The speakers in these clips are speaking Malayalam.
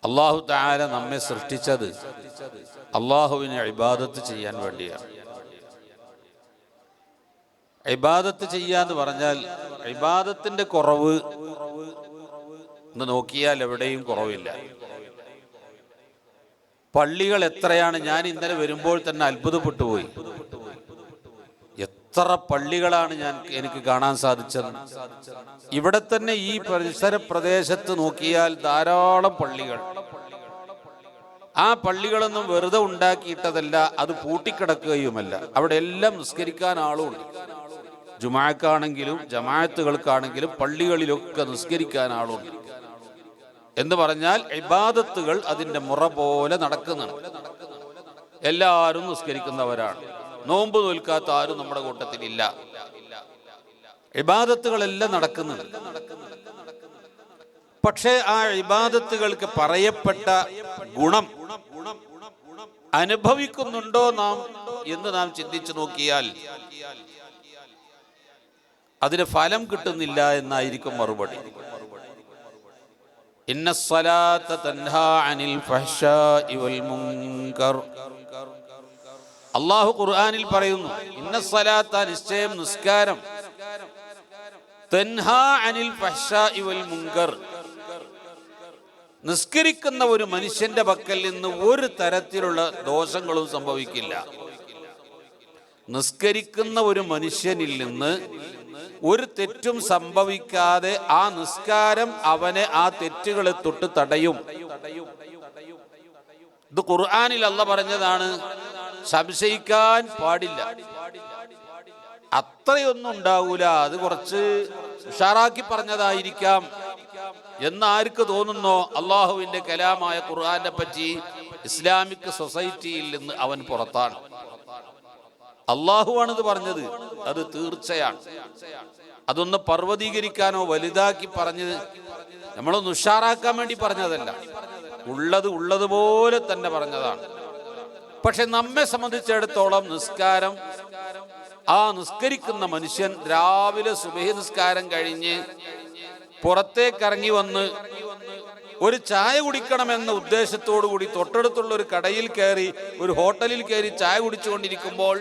അല്ലാഹു തആല നമ്മെ സൃഷ്ടിച്ചത് അല്ലാഹുവിനെ ഇബാദത്ത് ചെയ്യാൻ വേണ്ടിയാണ്. ഇബാദത്ത് ചെയ്യാന്ന് പറഞ്ഞാൽ ഇബാദത്തിന്റെ കുറവ് എന്ന് നോക്കിയാൽ എവിടെയും കുറവില്ല. പള്ളികൾ എത്രയാണ്! ഞാൻ ഇന്നലെ വരുമ്പോൾ തന്നെ അത്ഭുതപ്പെട്ടു പോയി. എത്ര പള്ളികളാണ് എനിക്ക് കാണാൻ സാധിച്ചത്. ഇവിടെ തന്നെ ഈ പരിസര പ്രദേശത്ത് നോക്കിയാൽ ധാരാളം പള്ളികൾ. ആ പള്ളികളൊന്നും വെറുതെ ഉണ്ടാക്കിയിട്ടതല്ല, അത് പൂട്ടിക്കിടക്കുകയുമല്ല. അവിടെ എല്ലാം നിസ്കരിക്കാൻ ആളുണ്ട്. ജുമാഅക്കാണെങ്കിലും ജമാഅത്തുകൾക്കാണെങ്കിലും പള്ളികളിലൊക്കെ നിസ്കരിക്കാൻ ആളുണ്ട്. എന്ന് പറഞ്ഞാൽ ഇബാദത്തുകൾ അതിൻ്റെ മുറ പോലെ നടക്കുന്നുണ്ട്. എല്ലാവരും നിസ്കരിക്കുന്നവരാണ്. നോമ്പ് നോൽക്കാത്ത ആരും നമ്മുടെ കൂട്ടത്തിലില്ല. ഇബാദത്തുകളെല്ലാം നടക്കുന്നുണ്ട്. പക്ഷേ ആ ഇബാദത്തുകൾക്ക് പറയപ്പെട്ട ഗുണം അനുഭവിക്കുന്നുണ്ടോ നാം എന്ന് നാം ചിന്തിച്ചു നോക്കിയാൽ അതിന് ഫലം കിട്ടുന്നില്ല എന്നായിരിക്കും മറുപടി. ഇന്നസ്സലാത്ത തൻഹാ അനിൽ ഫഹ്ശാഇ വൽ മുൻകർ. അല്ലാഹു ഖുർആനിൽ പറയുന്നു, ഇന്നസ്സലാത്ത, നിശ്ചയം നിസ്കാരം, തൻഹാ അനിൽ ഫഹ്ശാഇ വൽ മുൻകർ, നിസ്കരിക്കുന്ന ഒരു മനുഷ്യന്റെ പക്കൽ നിന്ന് ഒരു തരത്തിലുള്ള ദോഷങ്ങളും സംഭവിക്കില്ല. നിസ്കരിക്കുന്ന ഒരു മനുഷ്യനിൽ നിന്ന് ഒരു തെറ്റും സംഭവിക്കാതെ ആ നിസ്കാരം അവനെ ആ തെറ്റുകളെ തൊട്ട് തടയും. ഇത് ഖുർആനിൽ അല്ലാഹ് പറഞ്ഞതാണ്, സംശയിക്കാൻ പാടില്ല. അത്രയൊന്നും ഉണ്ടാവൂല, അത് കുറച്ച് ഉഷാറാക്കി പറഞ്ഞതായിരിക്കാം എന്നാർക്ക് തോന്നുന്നോ, അള്ളാഹുവിന്റെ കലാമായ ഖുർആനെ പറ്റി ഇസ്ലാമിക് സൊസൈറ്റിയിൽ നിന്ന് അവൻ പുറത്താണ്. അള്ളാഹുവാണിത് പറഞ്ഞത്, അത് തീർച്ചയാണ്. അതൊന്ന് പർവ്വതീകരിക്കാനോ വലുതാക്കി പറഞ്ഞത് നമ്മളൊന്ന് ഉഷാറാക്കാൻ വേണ്ടി പറഞ്ഞതല്ല, ഉള്ളതുപോലെ തന്നെ പറഞ്ഞതാണ്. പക്ഷെ നമ്മെ സംബന്ധിച്ചിടത്തോളം നിസ്കാരം, ആ നിസ്കരിക്കുന്ന മനുഷ്യൻ രാവിലെ സുബഹി നിസ്കാരം കഴിഞ്ഞ് പുറത്തേക്കിറങ്ങി വന്ന് ഒരു ചായ കുടിക്കണമെന്ന ഉദ്ദേശത്തോടു കൂടി തൊട്ടടുത്തുള്ള ഒരു കടയിൽ കയറി, ഒരു ഹോട്ടലിൽ കയറി ചായ കുടിച്ചുകൊണ്ടിരിക്കുമ്പോൾ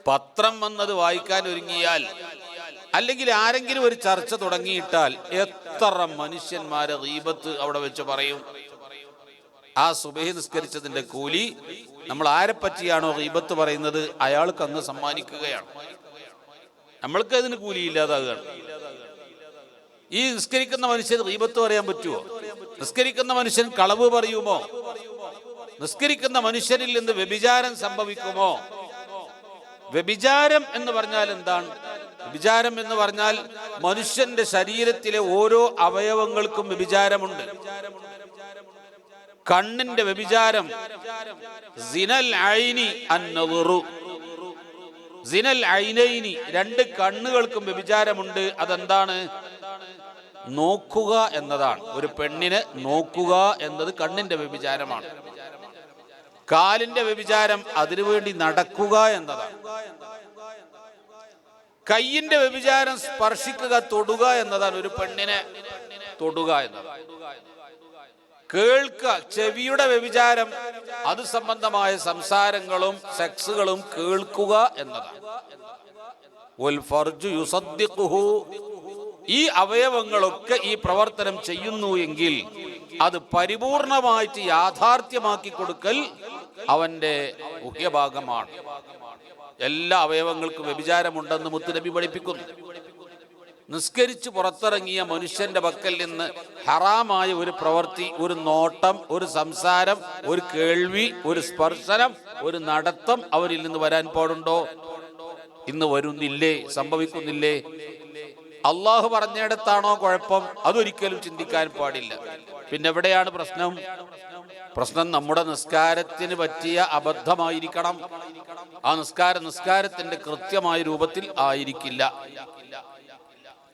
പത്രം വന്നത് വായിക്കാൻ ഒരുങ്ങിയാൽ, അല്ലെങ്കിൽ ആരെങ്കിലും ഒരു ചർച്ച തുടങ്ങിയിട്ടാൽ എത്ര മനുഷ്യന്മാരെ ഗീബത്ത് അവിടെ വെച്ച് പറയും. ആ സുബഹി നിസ്കരിച്ചതിന്റെ കൂലി നമ്മൾ ആരെ പറ്റിയാണോ ഗീബത്ത് പറയുന്നത് അയാൾക്ക് അങ്ങ് സമ്മാനിക്കുകയാണ്. നമ്മൾക്ക് അതിന് കൂലി ഇല്ലാതാകുകയാണ്. ഈ നിസ്കരിക്കുന്ന മനുഷ്യൻ ഗീബത്ത് പറയാൻ പറ്റുമോ? നിസ്കരിക്കുന്ന മനുഷ്യൻ കളവ് പറയുമോ? നിസ്കരിക്കുന്ന മനുഷ്യനിൽ നിന്ന് വ്യഭിചാരം സംഭവിക്കുമോ? വ്യഭിചാരം എന്ന് പറഞ്ഞാൽ എന്താണ്? വ്യഭിചാരം എന്ന് പറഞ്ഞാൽ മനുഷ്യന്റെ ശരീരത്തിലെ ഓരോ അവയവങ്ങൾക്കും വ്യഭിചാരമുണ്ട്. കണ്ണിന്റെ വ്യഭിചാരം സിനൽ ഐനി അന്നദറു, സിനൽ ഐനൈനി, രണ്ട് കണ്ണുകൾക്കും വ്യഭിചാരമുണ്ട്. അതെന്താണ്? നോക്കുക എന്നതാണ്. ഒരു പെണ്ണിനെ നോക്കുക എന്നത് കണ്ണിന്റെ വ്യഭിചാരമാണ്. കാലിന്റെ വ്യഭിചാരം അതിനുവേണ്ടി നടക്കുക എന്നതാണ്. കയ്യിന്റെ വ്യഭിചാരം സ്പർശിക്കുക, തൊടുക എന്നതാണ്. ഒരു പെണ്ണിനെ തൊടുക എന്നതാണ്. കേൾക്കുക, ചെവിയുടെ വ്യഭിചാരം അത് സംബന്ധമായ സംസാരങ്ങളും സെക്സുകളും കേൾക്കുക എന്നതാണ്. വൽ ഫർജു യുസദ്ദിഖുഹു, ഈ അവയവങ്ങളൊക്കെ ഈ പ്രവർത്തനം ചെയ്യുന്നു എങ്കിൽ അത് പരിപൂർണമായിട്ട് യാഥാർത്ഥ്യമാക്കി കൊടുക്കൽ അവന്റെ മുഖ്യഭാഗമാണ്. എല്ലാ അവയവങ്ങൾക്കും വ്യഭിചാരമുണ്ടെന്ന് മുത്തുനബി പഠിപ്പിക്കുന്നു. നിസ്കരിച്ച് പുറത്തിറങ്ങിയ മനുഷ്യന്റെ പക്കൽ നിന്ന് ഹറാമായ ഒരു പ്രവൃത്തി, ഒരു നോട്ടം, ഒരു സംസാരം, ഒരു കേൾവി, ഒരു സ്പർശനം, ഒരു നടത്തം അവരിൽ നിന്ന് വരാൻ പാടുണ്ടോ? ഇന്ന് വരുന്നില്ലേ? സംഭവിക്കുന്നില്ലേ? അള്ളാഹു പറഞ്ഞിടത്താണോ കുഴപ്പം? അതൊരിക്കലും ചിന്തിക്കാൻ പാടില്ല. പിന്നെ എവിടെയാണ് പ്രശ്നം? പ്രശ്നം നമ്മുടെ നിസ്കാരത്തിന് പറ്റിയ അബദ്ധമായിരിക്കണം. ആ നിസ്കാരത്തിന്റെ കൃത്യമായ രൂപത്തിൽ ആയിരിക്കില്ല.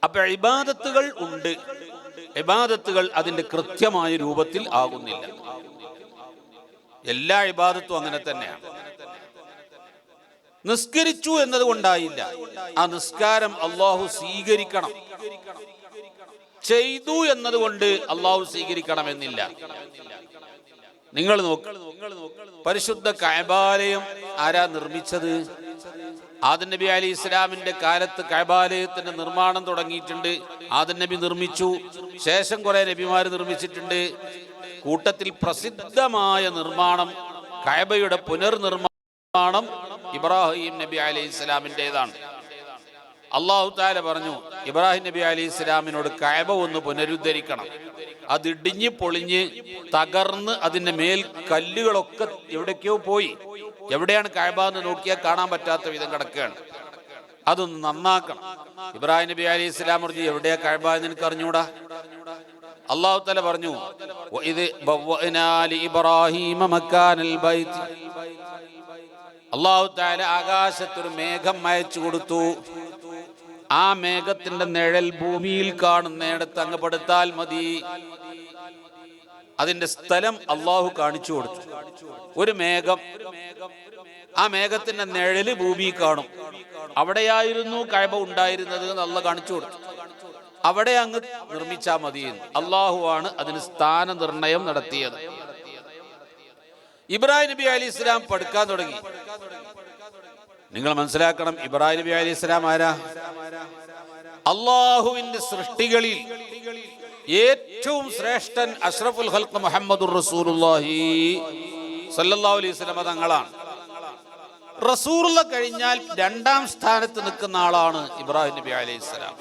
അപ്പൊ ഇബാദത്തുകൾ ഉണ്ട്, ഇബാദത്തുകൾ അതിന്റെ കൃത്യമായ രൂപത്തിൽ ആകുന്നില്ല. എല്ലാ ഇബാദത്തും അങ്ങനെ തന്നെയാണ്. നിസ്കരിച്ചു എന്നതുകൊണ്ടായില്ല, ആ നിസ്കാരം അള്ളാഹു സ്വീകരിക്കണം. ചെയ്തു എന്നതുകൊണ്ട് അള്ളാഹു സ്വീകരിക്കണമെന്നില്ല. നിങ്ങൾ നോക്ക്, പരിശുദ്ധ കഅബാലയം ആരാ നിർമ്മിച്ചത്? ആദം നബി അലൈഹി ഇസ്ലാമിന്റെ കാലത്ത് കഅബാലയത്തിന്റെ നിർമ്മാണം തുടങ്ങിയിട്ടുണ്ട്. ആദം നബി നിർമ്മിച്ചു, ശേഷം കുറെ നബിമാർ നിർമ്മിച്ചിട്ടുണ്ട്. കൂട്ടത്തിൽ പ്രസിദ്ധമായ നിർമ്മാണം, കഅബയുടെ പുനർനിർമ്മാണം ഇബ്രാഹിം നബി അലൈഹി ഇസ്ലാമിൻ്റെതാണ്. അല്ലാഹു തആല പറഞ്ഞു, ഇബ്രാഹിം നബി അലൈഹി ഇസ്ലാമിനോട് കഅബ ഒന്ന് പുനരുദ്ധരിക്കണം. അത് ഇടിഞ്ഞ് പൊളിഞ്ഞ് തകർന്ന് അതിന്റെ മേൽ കല്ലുകളൊക്കെ എവിടേക്കോ പോയി. എവിടെയാണ് കഅബ എന്ന് നോക്കിയാൽ കാണാൻ പറ്റാത്ത വിധം കിടക്കുകയാണ്. അതൊന്ന് നന്നാക്കണം. ഇബ്രാഹിം നബി അലൈഹി ഇസ്ലാം പറഞ്ഞു, എവിടെയാ കഅബ എന്ന് എനിക്ക് അറിഞ്ഞൂടാ. അല്ലാഹു തആല പറഞ്ഞു, വഇദ് ബവ്വഅനാ ലിഇബ്രാഹീമ മക്കാനൽ ബൈത്ത്. അല്ലാഹു തആല ആകാശത്തൊരു മേഘം അയച്ചു കൊടുത്തു. ആ മേഘത്തിന്റെ നിഴൽ ഭൂമിയിൽ കാണുന്നിടത്ത് അങ്ങ് പെടുത്താൽ മതി. അതിന്റെ സ്ഥലം അള്ളാഹു കാണിച്ചു കൊടുത്തു. ഒരു മേഘം, ആ മേഘത്തിന്റെ നിഴല് ഭൂമി കാണും. അവിടെയായിരുന്നു കഅബ ഉണ്ടായിരുന്നത് എന്ന് അള്ളാഹ് കാണിച്ചു കൊടുത്തു. അവിടെ അങ്ങ് നിർമ്മിച്ചാൽ മതി. അള്ളാഹു ആണ് അതിന് സ്ഥാന നിർണയം നടത്തിയത്. ഇബ്രാഹിം നബി അലൈഹി ഇസ്ലാം പഠിക്കാൻ തുടങ്ങി. നിങ്ങൾ മനസ്സിലാക്കണം, ഇബ്രാഹിം നബി അലൈഹി ഇസ്ലാം ആരാ? അള്ളാഹുവിന്റെ സൃഷ്ടികളിൽ ഏറ്റവും ശ്രേഷ്ഠൻ അഷ്റഫുൽ ഖൽഖ് മുഹമ്മദുർ റസൂലുള്ളാഹി സ്വല്ലല്ലാഹു അലൈഹി വസല്ലം തങ്ങളാണ്. റസൂലുള്ള കഴിഞ്ഞാൽ രണ്ടാം സ്ഥാനത്ത് നിൽക്കുന്ന ആളാണ് ഇബ്രാഹിം നബി അലൈഹി ഇസ്ലാം.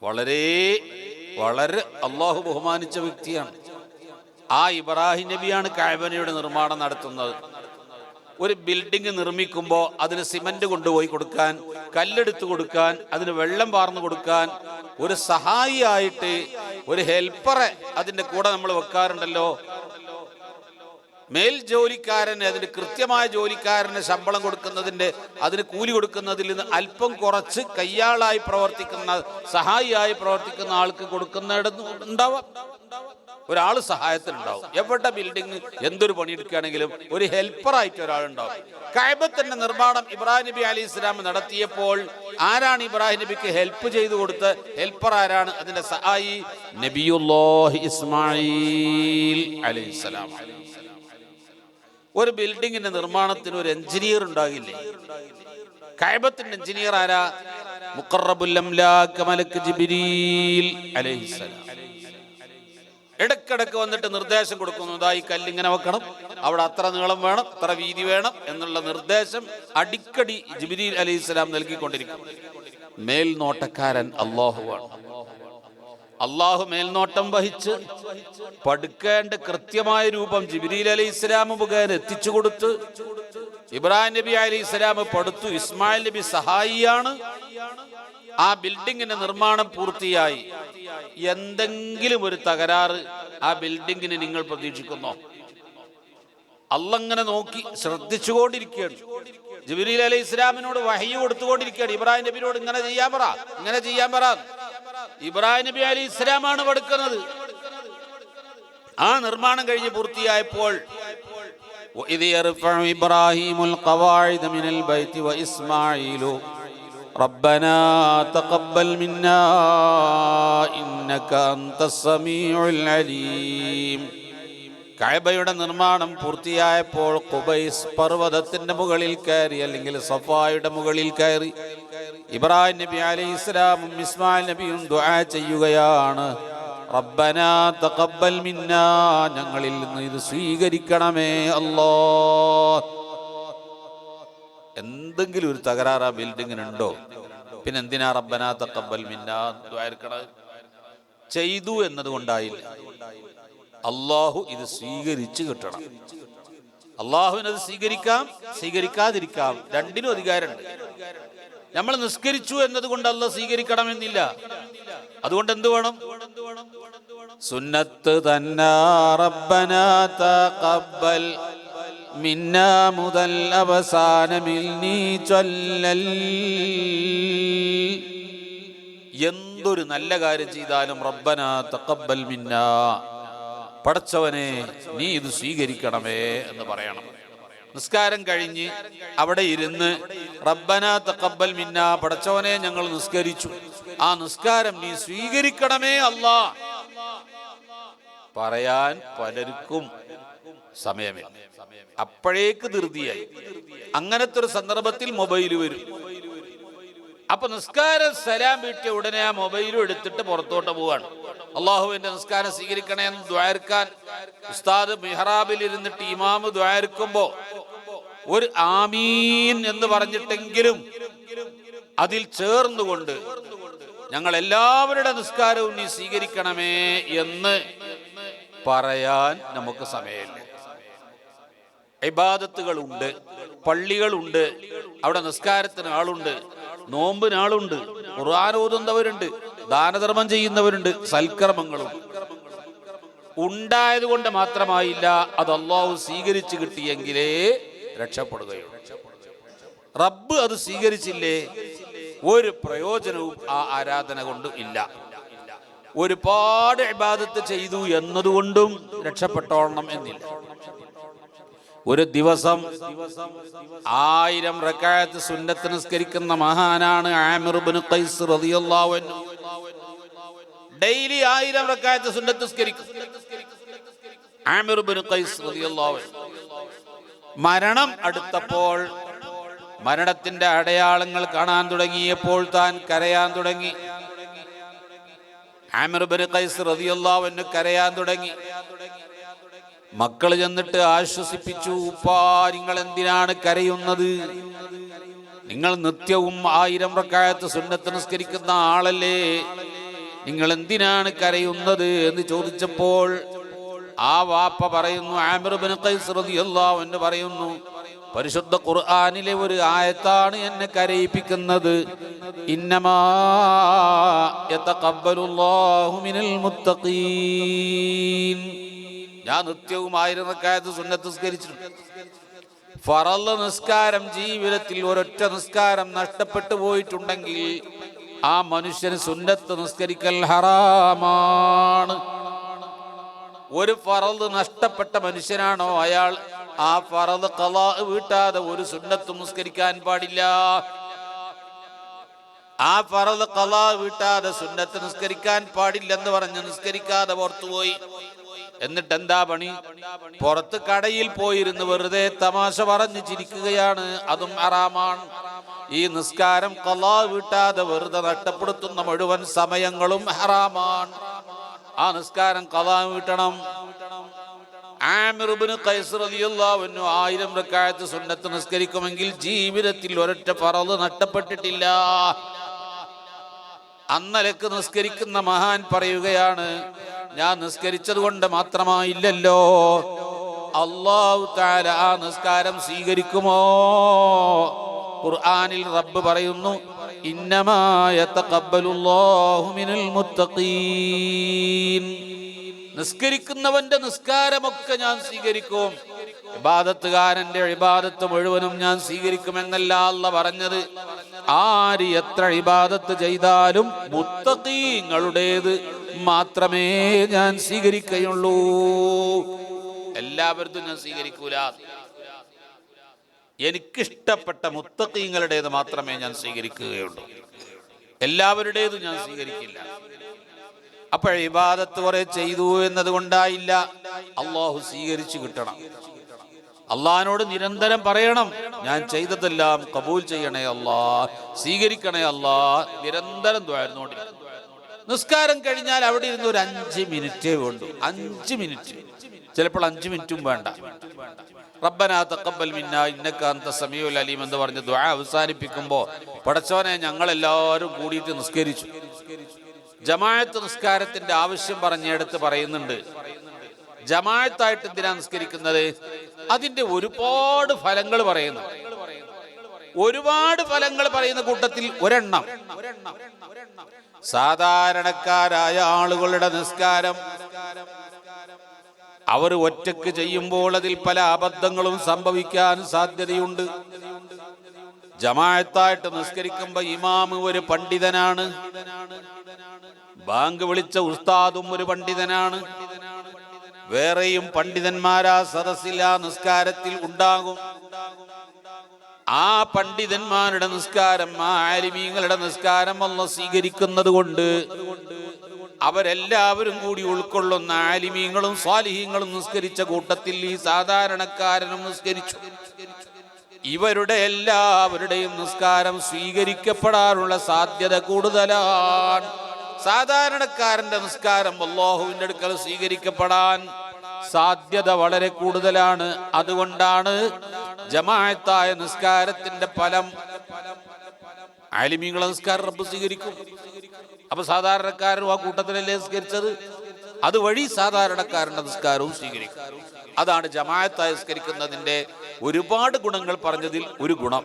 വളരെ വളരെ അള്ളാഹു ബഹുമാനിച്ച വ്യക്തിയാണ്. ആ ഇബ്രാഹിം നബിയാണ് കഅബയുടെ നിർമ്മാണം നടത്തുന്നത്. ഒരു ബിൽഡിംഗ് നിർമ്മിക്കുമ്പോൾ അതിന് സിമന്റ് കൊണ്ടുപോയി കൊടുക്കാൻ, കല്ലെടുത്ത് കൊടുക്കാൻ, അതിന് വെള്ളം പാർന്നു കൊടുക്കാൻ ഒരു സഹായിയായിട്ട് ഒരു ഹെൽപ്പറെ അതിന്റെ കൂടെ നമ്മൾ വെക്കാറുണ്ടല്ലോ. മേൽ ജോലിക്കാരന്, അതിന് കൃത്യമായ ജോലിക്കാരന് ശമ്പളം കൊടുക്കുന്നതിന്റെ, അതിന് കൂലി കൊടുക്കുന്നതിൽ നിന്ന് അല്പം കുറച്ച് കയ്യാളായി പ്രവർത്തിക്കുന്ന, സഹായിയായി പ്രവർത്തിക്കുന്ന ആൾക്ക് കൊടുക്കുന്നിടത്ത് ഉണ്ടാവാം. ഒരാൾ സഹായത്തിനുണ്ടാവും. എവിടെ ബിൽഡിംഗ് എന്തൊരു പണിയെടുക്കുകയാണെങ്കിലും ഒരു ഹെൽപ്പറായിട്ട് ഒരാളുണ്ടാവും. കഅബത്തിന്റെ നിർമ്മാണം ഇബ്രാഹിം നബി അലൈഹി ഇസ്ലാം നടത്തിയപ്പോൾ ആരാണ് ഇബ്രാഹിം നബിക്ക് ഹെൽപ്പ് ചെയ്തു കൊടുത്ത ഹെൽപ്പർ? ആരാണ് അതിന്റെ സഹായി? നബിയുല്ലാഹി ഇസ്മായിൽ അലൈഹിസ്സലാം. ഒരു ബിൽഡിങ്ങിന്റെ നിർമ്മാണത്തിന് ഒരു എഞ്ചിനീയർ ഉണ്ടാകില്ലേ? കഅബത്തിന്റെ എഞ്ചിനീയർ ആരാ? മുഖറബുൽ അംലാക് മലക്ക് ജിബ്രീൽ അലൈഹിസ്സലാം. ഇടക്കിടക്ക് വന്നിട്ട് നിർദ്ദേശം കൊടുക്കുന്നു, ഇതാ ഈ കല്ലിങ്ങനെ വെക്കണം, അവിടെ അത്ര നീളം വേണം, അത്ര വീതി വേണം എന്നുള്ള നിർദ്ദേശം അടിക്കടി ജിബ്രീൽ അലൈഹിസ്സലാം നൽകിക്കൊണ്ടിരിക്കും. മേൽനോട്ടക്കാരൻ അല്ലാഹുവാണ്. അള്ളാഹു മേൽനോട്ടം വഹിച്ച് പടുക്കേണ്ട കൃത്യമായ രൂപം ജിബ്രീൽ അലൈഹിസ്സലാം മുഖേന എത്തിച്ചു കൊടുത്ത് ഇബ്രാഹിം നബി അലൈഹിസ്സലാം പടുത്തു. ഇസ്മായിൽ നബി സഹായിയാണ്. ആ ബിൽഡിങ്ങിന്റെ നിർമ്മാണം പൂർത്തിയായി. എന്തെങ്കിലും ഒരു തകരാറ് ആ ബിൽഡിങ്ങിന് നിങ്ങൾ പ്രതീക്ഷിക്കുന്നോ? അള്ളങ്ങനെ നോക്കി ശ്രദ്ധിച്ചുകൊണ്ടിരിക്കുകയാണ്. ജിബ്രീൽ അലൈഹി ഇസ്ലാമിനോട് വഹയി കൊടുത്തുകൊണ്ടിരിക്കുകയാണ്. ഇബ്രാഹിം നബിയോട് ഇങ്ങനെ ചെയ്യാൻ പറ, ഇങ്ങനെ ചെയ്യാൻ പറ. ഇബ്രാഹിം നബി അലൈഹി ഇസ്ലാമാണ് പടുക്കുന്നത്. ആ നിർമ്മാണം കഴിഞ്ഞ് പൂർത്തിയായപ്പോൾ ഇബ്രാഹിമുൽ ഖവാഇദ മിനൽ ബൈത്തി വ ഇസ്മാഈലു റബ്ബനാ തഖബ്ബൽ മിന്നാ ഇന്നക അൻതസ് സമീഉൽ അലീം. കഅബയുടെ നിർമ്മാണം പൂർത്തിയായപ്പോൾ ഖുബൈസ് പർവ്വതത്തിന്റെ മുകളിൽ കയറി, അല്ലെങ്കിൽ സഫായുടെ മുകളിൽ കയറി ഇബ്രാഹിം നബി അലൈഹിസ്സലാമും ഇസ്മായിൽ നബിയും ദുആ ചെയ്യുകയാണ്. റബ്ബനാ തഖബ്ബൽ മിന്നാ, ഞങ്ങളിൽ നിന്ന് ഇത് സ്വീകരിക്കണമേ അല്ലാഹ്. എന്തെങ്കിലും ഒരു തകരാറ് ആ ബിൽഡിങ്ങിനുണ്ടോ? പിന്നെ എന്തിനാ റബ്ബനാ തഖബ്ബൽ മിന്നാ ദ്വാരക്കണത്? ചെയ്തു എന്നതുകൊണ്ടായില്ല. അള്ളാഹു ഇത് സ്വീകരിച്ചു കിട്ടണം. അള്ളാഹുവിനത് സ്വീകരിക്കാം, സ്വീകരിക്കാതിരിക്കാം, രണ്ടിനും അധികാരമുണ്ട്. നമ്മൾ നിസ്കരിച്ചു എന്നതുകൊണ്ട് അള്ളാഹ് സ്വീകരിക്കണമെന്നില്ല. അതുകൊണ്ട് എന്ത് വേണം? സുന്നത്ത് തന്നാ റബ്ബനാ തഖബ്ബൽ മിന്നാ മുതൽ അവസാനമിൽ നീ ചൊല്ലൽ. എന്തൊരു നല്ല കാര്യം ചെയ്താലും റബ്ബനാ തഖബ്ബൽ മിന്നാ, പടച്ചവനെ നീ ഇത് സ്വീകരിക്കണമേ എന്ന് പറയണം. നിസ്കാരം കഴിഞ്ഞ് അവിടെ ഇരുന്ന് റബ്ബനാ തഖബ്ബൽ മിന്നാ, പടച്ചവനെ ഞങ്ങൾ നിസ്കരിച്ചു, ആ നിസ്കാരം നീ സ്വീകരിക്കണമേ അല്ലാ. പറയാൻ പലർക്കും സമയമില്ല, അപ്പോഴേക്ക് ധൃതിയായി. അങ്ങനത്തെ ഒരു സന്ദർഭത്തിൽ മൊബൈൽ വരും. അപ്പൊ നിസ്കാരം സലാം വീട്ടിയ ഉടനെ ആ മൊബൈലും എടുത്തിട്ട് പുറത്തോട്ട് പോവാണ്. അള്ളാഹുവിന്റെ നിസ്കാരം സ്വീകരിക്കണേ എന്ന് ദ്വാരക്കാൻ ഉസ്താദ് മിഹ്റാബിൽ ഇരുന്നിട്ട് ഇമാമ് ദ്വാരക്കുമ്പോ ഒരു ആമീൻ എന്ന് പറഞ്ഞിട്ടെങ്കിലും അതിൽ ചേർന്നുകൊണ്ട് ഞങ്ങൾ എല്ലാവരുടെ നിസ്കാരവും നീ സ്വീകരിക്കണമേ എന്ന് പറയാൻ നമുക്ക് സമയമില്ല. ഇബാദത്തുകളുണ്ട്, പള്ളികളുണ്ട്, അവിടെ നിസ്കാരത്തിന് ആളുണ്ട്, നോമ്പിന് ആളുണ്ട്, ഖുർആൻ ഓതുന്നവരുണ്ട്, ദാനധർമ്മം ചെയ്യുന്നവരുണ്ട്, സൽക്കർമ്മങ്ങളും ഉണ്ടായത് കൊണ്ട് മാത്രമായില്ല, അത് അല്ലാഹു സ്വീകരിച്ചു കിട്ടിയെങ്കിലേ രക്ഷപ്പെടുകയുള്ളൂ. റബ്ബ് അത് സ്വീകരിച്ചില്ലേ ഒരു പ്രയോജനവും ആ ആരാധന കൊണ്ട് ഇല്ല. ഒരുപാട് ഇബാദത്ത് ചെയ്തു എന്നതുകൊണ്ടും രക്ഷപ്പെട്ടോളണം എന്നില്ല. ഒരു ദിവസം 1000 റക്അത്ത് സുന്നത്ത് നിസ്കരിക്കുന്ന മഹാനാണ് ആമിർ ഇബ്നു ഖൈസ് റളിയല്ലാഹു അൻഹു. ഡെയിലി 1000 റക്അത്ത് സുന്നത്ത് നിസ്കരിക്കും ആമിർ ഇബ്നു ഖൈസ് റളിയല്ലാഹു അൻഹു. മരണം അടുത്തപ്പോൾ, മരണത്തിന്റെ അടയാളങ്ങൾ കാണാൻ തുടങ്ങിയപ്പോൾ താൻ കരയാൻ തുടങ്ങി. ആമിർ ഇബ്നു ഖൈസ് റളിയല്ലാഹു അൻഹു കരയാൻ തുടങ്ങി. മക്കൾ ചെന്നിട്ട് ആശ്വസിപ്പിച്ചു, ഉപ്പാ നിങ്ങൾ എന്തിനാണ് കരയുന്നത്? നിങ്ങൾ നിത്യവും 1000 റക്അത്ത് സുന്നത്ത് നിസ്കരിക്കുന്ന ആളല്ലേ, നിങ്ങൾ എന്തിനാണ് കരയുന്നത് എന്ന് ചോദിച്ചപ്പോൾ ആ വാപ്പ പറയുന്നു, ആമിർ ഇബ്നു ഖൈസ് റളിയല്ലാഹു അൻഹു പറയുന്നു, പരിശുദ്ധ ഖുർആനിലെ ഒരു ആയത്താണ് എന്നെ കരയിപ്പിക്കുന്നത്. ഇന്നമാ യതഖബ്ബലുല്ലാഹു മിനൽ മുത്തഖീൻ. ഞാൻ നിത്യവും 1000 റക്അത്ത് സുന്നത്ത് നിസ്കരിച്ചിട്ടുണ്ട്. ഫറള് നിസ്കാരം ജീവിതത്തിൽ ഒരൊറ്റ നിസ്കാരം നഷ്ടപ്പെട്ടു പോയിട്ടുണ്ടെങ്കിൽ ആ മനുഷ്യന് സുന്നത്ത് നിസ്കരിക്കൽ ഹറാമാണ്. ഒരു ഫറള് നഷ്ടപ്പെട്ട മനുഷ്യനാണോ അയാൾ, ആ ഫറള് ഖളാ വീട്ടാതെ ഒരു സുന്നത്തും നിസ്കരിക്കാൻ പാടില്ല. ആ ഫറള് ഖളാ വീട്ടാതെ സുന്നത്ത് നിസ്കരിക്കാൻ പാടില്ലെന്ന് പറഞ്ഞ് നിസ്കരിക്കാതെ പുറത്തുപോയി. എന്നിട്ട് എന്താ പണി? പുറത്ത് കടയിൽ പോയിരുന്ന് വെറുതെ തമാശ പറഞ്ഞ് ചിരിക്കുകയാണ്, അതും ഹറാമാണ്. ഈ നിസ്കാരം ഖളാ വീട്ടാതെ വെറുതെ നഷ്ടപ്പെടുത്തുന്ന മുഴുവൻ സമയങ്ങളും ഹറാമാണ്. ആ നിസ്കാരം ഖളാ വീട്ടണം. ആമിർ ഇബ്നു ഖൈസ് റളിയല്ലാഹു അൻഹു 1000 റക്അത്ത് സുന്നത്ത് നിസ്കരിക്കുമെങ്കിൽ ജീവിതത്തിൽ ഒരൊറ്റ ഫറള് നഷ്ടപ്പെട്ടിട്ടില്ല. അന്നലക്ക് നിസ്കരിക്കുന്ന മഹാൻ പറയുകയാണ്, ഞാൻ നിസ്കരിച്ചത് കൊണ്ട് മാത്രമായില്ലല്ലോ, അല്ലാഹു തആല ആ നിസ്കാരം സ്വീകരിക്കുമോ? ഖുർആനിൽ റബ്ബ് പറയുന്നു, ഇന്നമാ യതഖബ്ബലുല്ലാഹു മിനൽ മുത്തഖീൻ. നിസ്കരിക്കുന്നവന്റെ നിസ്കാരമൊക്കെ ഞാൻ സ്വീകരിക്കും, ഇബാദത്തുകാരന്റെ ഇബാദത്ത് മുഴുവനും ഞാൻ സ്വീകരിക്കുമെന്നല്ല അല്ലാഹു പറഞ്ഞത്. ആര് എത്ര ഇബാദത്ത് ചെയ്താലും മുത്തഖീങ്ങളുടേത് മാത്രമേ ഞാൻ സ്വീകരിക്കുകയുള്ളൂ. എല്ലാവരും ഞാൻ സ്വീകരിക്കൂല. എനിക്കിഷ്ടപ്പെട്ട മുത്തഖീങ്ങളുടേത് മാത്രമേ ഞാൻ സ്വീകരിക്കുകയുള്ളൂ, എല്ലാവരുടേതും ഞാൻ സ്വീകരിക്കില്ല. അപ്പോൾ ഇബാദത്ത് കുറെ ചെയ്തു എന്നതുകൊണ്ടായില്ല, അല്ലാഹു സ്വീകരിച്ചു കിട്ടണം. അള്ളാഹിനോട് നിരന്തരം പറയണം, ഞാൻ ചെയ്തതെല്ലാം കബൂൽ ചെയ്യണേ അല്ലാ, സ്വീകരിക്കണേ അല്ലാ, നിരന്തരം ദ്വാരുന്നോണ്ടിരിക്കണം. നിസ്കാരം കഴിഞ്ഞാൽ അവിടെ ഇരുന്ന് ഒരു 5 മിനിറ്റേ വേണ്ടു. 5 മിനിറ്റ്, ചിലപ്പോൾ 5 മിനിറ്റും വേണ്ട. റബ്ബനാ തഖബ്ബൽ മിന്നാ ഇന്നക അൻത സമീഉൽ അലീം എന്ന് പറഞ്ഞ് ദുആ അവസാനിപ്പിക്കുമ്പോൾ, പടച്ചോനെ ഞങ്ങളെല്ലാവരും കൂടിയിട്ട് നിസ്കരിച്ചു. ജമാഅത്ത് നിസ്കാരത്തിന്റെ ആവശ്യം പറഞ്ഞെടുത്ത് പറയുന്നുണ്ട്. ജമാഅത്തായിട്ട് എന്തിനാ നിസ്കരിക്കുന്നത്? അതിന്റെ ഒരുപാട് ഫലങ്ങൾ പറയുന്നു. ഒരുപാട് ഫലങ്ങൾ പറയുന്ന കൂട്ടത്തിൽ ഒരെണ്ണം, സാധാരണക്കാരായ ആളുകളുടെ നിസ്കാരം അവർ ഒറ്റക്ക് ചെയ്യുമ്പോൾ അതിൽ പല അബദ്ധങ്ങളും സംഭവിക്കാൻ സാധ്യതയുണ്ട്. ജമാഅത്തായിട്ട് നിസ്കരിക്കുമ്പോ ഇമാമ് ഒരു പണ്ഡിതനാണ്, ബാങ്ക് വിളിച്ച ഉസ്താദും ഒരു പണ്ഡിതനാണ്, വേറെയും പണ്ഡിതന്മാരാ സദസ്സിൽ ആ നിസ്കാരത്തിൽ ഉണ്ടാകും. ആ പണ്ഡിതന്മാരുടെ നിസ്കാരം, ആ ആലിമീങ്ങളുടെ നിസ്കാരം അല്ലാഹു സ്വീകരിക്കുന്നത് കൊണ്ട് അവരെല്ലാവരും കൂടി ഉൾക്കൊള്ളുന്ന ആലിമീങ്ങളും സ്വാലിഹീങ്ങളും നിസ്കരിച്ച കൂട്ടത്തിൽ ഈ സാധാരണക്കാരനും നിസ്കരിച്ചു. ഇവരുടെ എല്ലാവരുടെയും നിസ്കാരം സ്വീകരിക്കപ്പെടാനുള്ള സാധ്യത കൂടുതലാണ്. സാധാരണക്കാരന്റെ നിസ്കാരം അല്ലാഹുവിന്റെ അടുക്കൽ സ്വീകരിക്കപ്പെടാൻ സാധ്യത വളരെ കൂടുതലാണ്. അതുകൊണ്ടാണ് ജമാഅത്തായ നിസ്കാരത്തിന്റെ ഫലം ആലിമീങ്ങളുടെ നിസ്കാരം റബ്ബ് സ്വീകരിക്കും. അപ്പൊ സാധാരണക്കാരനും ആ കൂട്ടത്തിലല്ലേ നിസ്കരിച്ചത്, അതുവഴി സാധാരണക്കാരന്റെ നിസ്കാരവും സ്വീകരിക്കും. അതാണ് ജമാഅത്തായി നിസ്കരിക്കുന്നതിന്റെ ഒരുപാട് ഗുണങ്ങൾ പറഞ്ഞതിൽ ഒരു ഗുണം.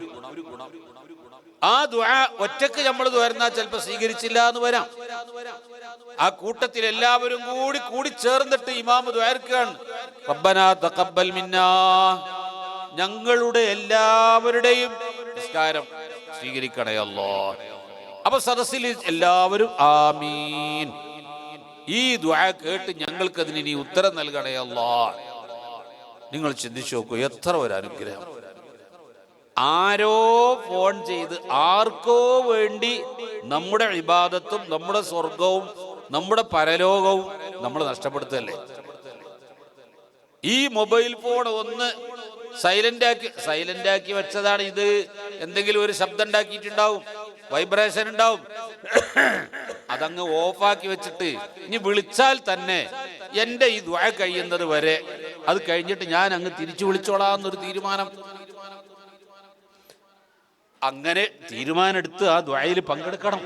ആ ദുആ ഒറ്റക്ക് നമ്മൾ ദ്വാരുന്നാൽ ചിലപ്പോൾ സ്വീകരിച്ചില്ല എന്ന് വരാം. ആ കൂട്ടത്തിൽ എല്ലാവരും കൂടി ചേർന്നിട്ട് ഇമാം ദ്വാരക്കാണ്, റബ്ബനാ തഖബ്ബൽ മിന്നാ, ഞങ്ങളുടെ എല്ലാവരുടെയും നിസ്കാരം സ്വീകരിക്കണേ അല്ലാഹ്. അപ്പൊ സദസ്സിൽ എല്ലാവരും ആമീൻ, ഈ ദുആ കേട്ട് ഞങ്ങൾക്ക് അതിന് ഇനി ഉത്തരം നൽകണേ അല്ലാഹ്. നിങ്ങൾ ചിന്തിച്ചു നോക്കൂ, എത്ര ഒരു അനുഗ്രഹം. ആരോ ഫോൺ ചെയ്ത് ആർക്കോ വേണ്ടി നമ്മുടെ ഇബാദത്തും നമ്മുടെ സ്വർഗവും നമ്മുടെ പരലോകവും നമ്മൾ നഷ്ടപ്പെടുത്തല്ലേ. ഈ മൊബൈൽ ഫോൺ ഒന്ന് സൈലന്റ് ആക്കി വെച്ചതാണ്. ഇത് എന്തെങ്കിലും ഒരു ശബ്ദം ഉണ്ടാക്കിയിട്ടുണ്ടാവും, വൈബ്രേഷൻ ഉണ്ടാവും. അതങ്ങ് ഓഫാക്കി വെച്ചിട്ട് ഇനി വിളിച്ചാൽ തന്നെ എൻ്റെ ഈ ദുആ കഴിയുന്നത് വരെ, അത് കഴിഞ്ഞിട്ട് ഞാൻ അങ്ങ് തിരിച്ചു വിളിച്ചോളാന്നൊരു തീരുമാനം. അങ്ങനെ തീരുമാനം എടുത്ത് ആ ദുആയിൽ പങ്കെടുക്കണം.